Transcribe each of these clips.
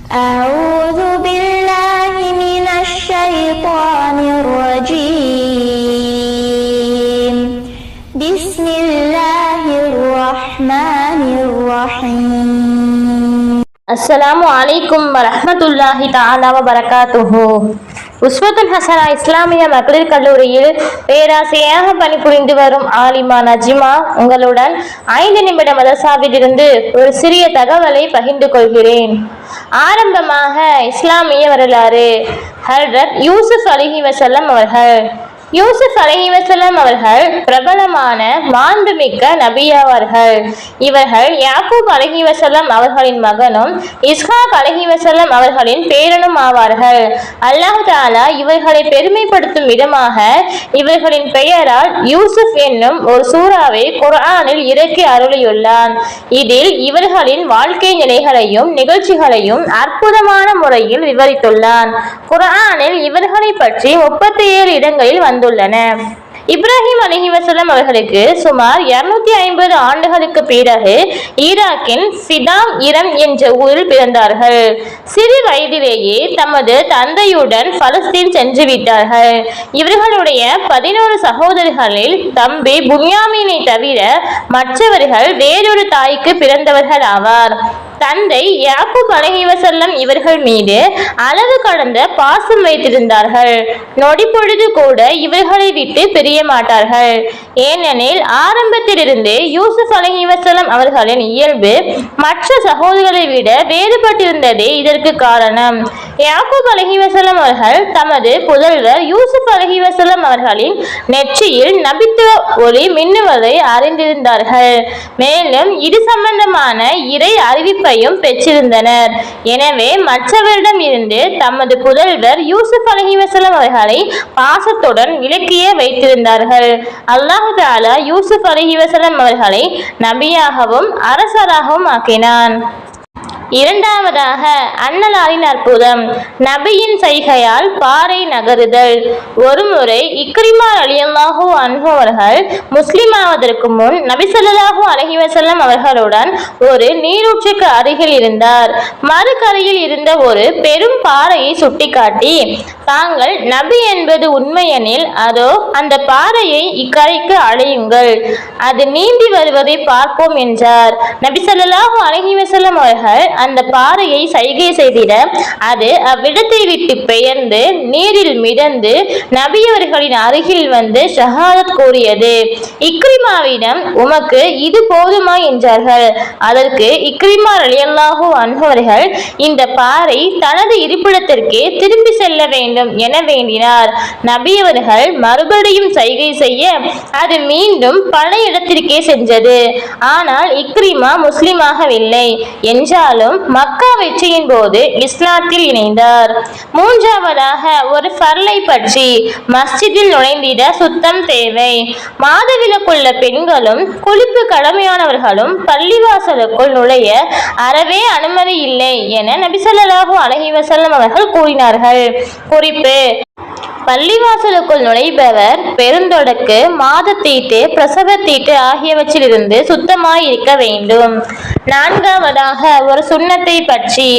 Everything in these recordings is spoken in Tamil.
أعوذ بالله من الشيطان الرجيم بسم الله الرحمن الرحيم السلام عليكم ورحمة الله تعالى وبركاته. உஸ்வத்துல் ஹசனா இஸ்லாமிய மகளிர் கல்லூரியில் பேராசிரியராக பணிபுரிந்து வரும் ஆலிமா நஜிமா உங்களுடன் 5 நிமிட மதரசாவிலிருந்து ஒரு சிறிய தகவலை பகிர்ந்து கொள்கிறேன். ஆரம்பமாக இஸ்லாமிய வரலாறு. ஹஜ்ரத் யூசுப் அலைஹிவஸல்லம் அவர்கள் பிரபலமான மாண்புமிக்க நபியாவார்கள். இவர்கள் யாக்கூப் அலைஹிவஸல்லம் அவர்களின் மகனும் இஸ்ஹாக் அலைஹிவஸல்லம் அவர்களின் பேரனும் ஆவார்கள். அல்லாஹ் தஆலா இவர்களை பெருமைப்படுத்தும் விதமாக இவர்களின் பெயரால் யூசுப் என்னும் ஒரு சூறாவை குர்ஆனில் இறக்கி அருளியுள்ளான். இதில் இவர்களின் வாழ்க்கை நிலைகளையும் நிகழ்ச்சிகளையும் அற்புதமான முறையில் விவரித்துள்ளான். குர்ஆனில் இவர்களை பற்றி 37 இடங்களில் வந்துள்ளன. இப்ராஹிம் அலைஹிவஸல்லம் அவர்களுக்கு சுமார் 250 ஆண்டுகளுக்கு பிறகு ஈராக்கின் சிதாம் இரம் என்ற ஊரில் பிறந்தார்கள். சிறு வயதிலேயே தமது தந்தையுடன் பலஸ்தீன் சென்று விட்டார்கள். இவர்களுடைய 11 சகோதரர்களில் தம்பி புன்யாமீனை தவிர மற்றவர்கள் வேறொரு தாய்க்கு பிறந்தவர்கள் ஆவார். தந்தை யாக்கூப் அலைஹிவஸல்லம் இவர்கள் மீது அளவு கடந்த பாசம் வைத்திருந்தார்கள். நொடி பொழுது கூட இவர்களை விட்டு பிரிய மாட்டார்கள். ஏனெனில் ஆரம்பத்திலிருந்தே யூசுப் அலைஹிவஸல்லம் அவர்களின் இயல்பு மற்ற சகோதரர்களை விட வேறுபட்டிருந்ததே இதற்கு காரணம். யாக்கூப் அலைஹிவஸல்லம் அவர்கள் தமது புதல்வர் யூசுப் அலைஹிவஸல்லம் அவர்களின் நெற்றியில் நபித்துவ ஒளி மின்னுவதை அறிந்திருந்தார்கள். மேலும் இது சம்பந்தமான இறை அறிவிப்பையும் பெற்றிருந்தனர். எனவே மற்றவரிடம் இருந்து தமது புதல்வர் யூசுப் அலைஹிவஸல்லம் அவர்களை பாசத்துடன் விலக்கியே வைத்திருந்தார்கள். அல்லாஹ் தஆலா யூசுப் அலைஹிவஸல்லம் அவர்களை நபியாகவும் அரசராகவும் ஆக்கினான். இரண்டாவதாக அன்னலாரின் அற்புதம். நபியின் சைகையால் பாறை நகருதல். ஒருமுறை இக்ரிமா ரலியல்லாஹு அன்ஹு அவர்கள் முஸ்லிமாவதற்கு முன் நபி ஸல்லல்லாஹு அலைஹி வஸல்லம் அவர்களுடன் ஒரு நீரூற்றுக்கு அருகில் இருந்தார். மறுகரையில் இருந்த ஒரு பெரும் பாறையை சுட்டிக்காட்டி, தாங்கள் நபி என்பது உண்மையெனில் அதோ அந்த பாறையை இக்கரைக்கு அழையுங்கள், அது நீந்தி வருவதை பார்ப்போம் என்றார். நபி ஸல்லல்லாஹு அலைஹி வஸல்லம் அவர்கள் அந்த பாறையை சைகை செய்திட அது அவ்விடத்தை விட்டு பெயர்ந்து நீரில் மிதந்து நபியவர்களின் அருகில் வந்து ஷஹாதத் கூறியது. இக்ரிமாவிடம் உமக்கு இது போதுமா என்றார்கள். அதற்கு இக்ரிமா ரலியல்லாஹு அன்ஹு அவர்கள் இந்த பாறை தனது இருப்பிடத்திற்கே திரும்பி செல்ல வேண்டும் என வேண்டினார். நபியவர்கள் மறுபடியும் சைகை செய்ய அது மீண்டும் பழைய இடத்திற்கே சென்றது. ஆனால் இக்ரிமா முஸ்லிமாகவில்லை. என்றாலும் மக்கா வெற்றியின் போது இஸ்லாத்தில் இணைந்தார். மூன்றாவதாக ஒரு ஃபர்லை பற்றி. மஸ்ஜிதில் நுழைந்திட சுத்தம் தேவை. மாதவிலக்குள்ள பெண்களும் குளிப்பு கடமையானவர்களும் பள்ளிவாசலுக்குள் நுழைய அறவே அனுமதி இல்லை என நபி ஸல்லல்லாஹு அலைஹி வஸல்லம் அவர்கள் கூறினார்கள். குறிப்பு: பள்ளிவாசலுக்குள் நுழைபவர் பெருந்தொடக்கு, மாதத்தீட்டு, பிரசவத்தீட்டு ஆகியவற்றிலிருந்து சுத்தமாய் இருக்க வேண்டும். நான்காவதாக ஒரு சுன்னத்தை பற்றி.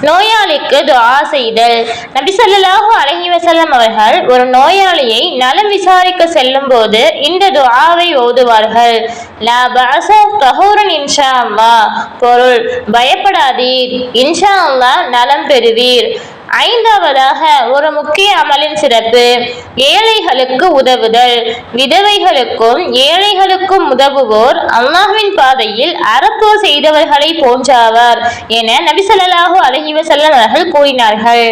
நோயாளிக்கு துஆ செய்தல். நபி ஸல்லல்லாஹு அலைஹி வஸல்லம் அவர்கள் ஒரு நோயாளியை நலம் விசாரிக்க செல்லும் போது இந்த துஆவை ஓதுவார்கள். லா பஅஸ தஹூரன் இன்ஷா அல்லாஹ். பொருள்: பயப்படாதீர், இன்ஷா அல்லாஹ் நலம் பெறுவீர். ஐந்தாவதாக ஒரு முக்கிய அமலின் சிறப்பு. ஏழைகளுக்கு உதவுதல். விதவைகளுக்கும் ஏழைகளுக்கும் உதவுவோர் அல்லாஹ்வின் பாதையில் அறப்போர் செய்தவர்களை போன்றாவர் என நபி ஸல்லல்லாஹு அலைஹி வஸல்லம் அவர்கள் கூறினார்கள்.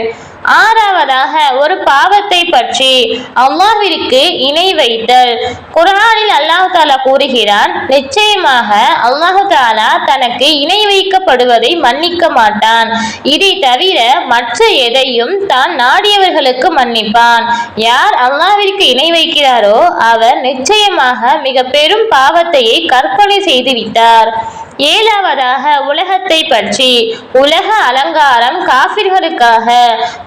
ஆறாவதாக ஒரு பாவத்தை பற்றி. அல்லாஹ்விற்கு இணை வைத்தல். குர்ஆனில் அல்லாஹ் தஆலா கூறுகிறான், நிச்சயமாக அல்லாஹ் தஆலா தனக்கு இணை வைக்கப்படுவதை மன்னிக்க மாட்டான். இதை தவிர மற்ற எதையும் தான் நாடியவர்களுக்கு மன்னிப்பான். யார் அல்லாஹ்விற்கு இணை வைக்கிறாரோ அவர் நிச்சயமாக மிக பெரும் பாவத்தையே கற்பனை செய்து விட்டார். ஏழாவதாக உலகத்தை பற்றி. உலக அலங்காரம் காஃபிர்களுக்காக.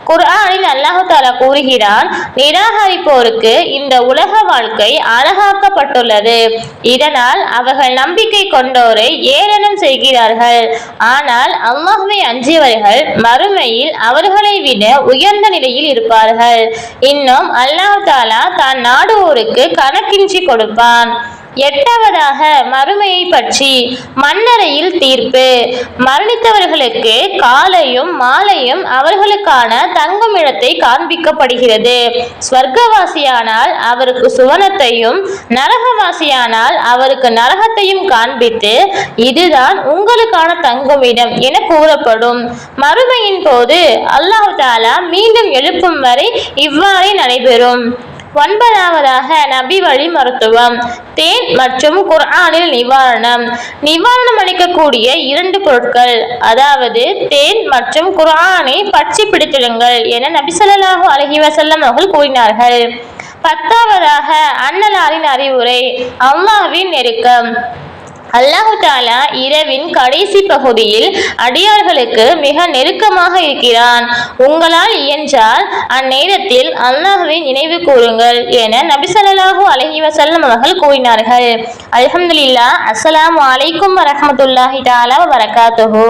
குர்ஆனில் அல்லாஹ் தஆலா கூறுகிறான், நிராகரிப்போருக்கு இந்த உலக வாழ்க்கை அழகாக்கப்பட்டுள்ளது, இதனால் அவர்கள் நம்பிக்கை கொண்டோரை ஏளனம் செய்கிறார்கள். ஆனால் அல்லாஹ்வை அஞ்சியவர்கள் மறுமையில் அவர்களை விட உயர்ந்த நிலையில் இருப்பார்கள். இன்னும் அல்லாஹ் தஆலா தான் நாடுவோருக்கு கணக்கின்றி கொடுப்பான். எட்டாவதாக மறுமையை பற்றி. மண்ணறையில் தீர்ப்பு. மரணித்தவர்களுக்கு காலையும் மாலையும் அவர்களுக்கான தங்கும் இடத்தை காண்பிக்கப்படுகிறது. ஸ்வர்க்கவாசியானால் அவருக்கு சுவனத்தையும், நரகவாசியானால் அவருக்கு நரகத்தையும் காண்பித்து இதுதான் உங்களுக்கான தங்குமிடம் என கூறப்படும். மறுமையின் போது அல்லாஹ் தஆலா மீண்டும் எழுப்பும் வரை இவ்வாறே நடைபெறும். ஒன்பதாவதாக நபி வழி மருத்துவம். தேன் மற்றும் குர்ஆனில் நிவாரணம். நிவாரணம் அளிக்கக்கூடிய 2 பொருட்கள், அதாவது தேன் மற்றும் குர்ஆனை பற்றி பிடித்திடுங்கள் என நபி ஸல்லல்லாஹு அலைஹி வஸல்லம் அவர்கள் கூறினார்கள். 10ஆவதாக அன்னலாரின் அறிவுரை. அல்லாஹ்வின் நெருக்கம். அல்லாஹ் தஆலா இரவின் கடைசி பகுதியில் அடியார்களுக்கு மிக நெருக்கமாக இருக்கிறான். உங்களால் இயன்றால் அந்நேரத்தில் அல்லாஹ்வை நினைவு கூறுங்கள் என நபி ஸல்லல்லாஹு அலைஹி வஸல்லம் அவர்கள் கூறினார்கள். அல்ஹம்துலில்லாஹ். அஸ்ஸலாமு அலைக்கும் வரஹ்மத்துல்லாஹி தஆலா வ பரகாத்துஹு.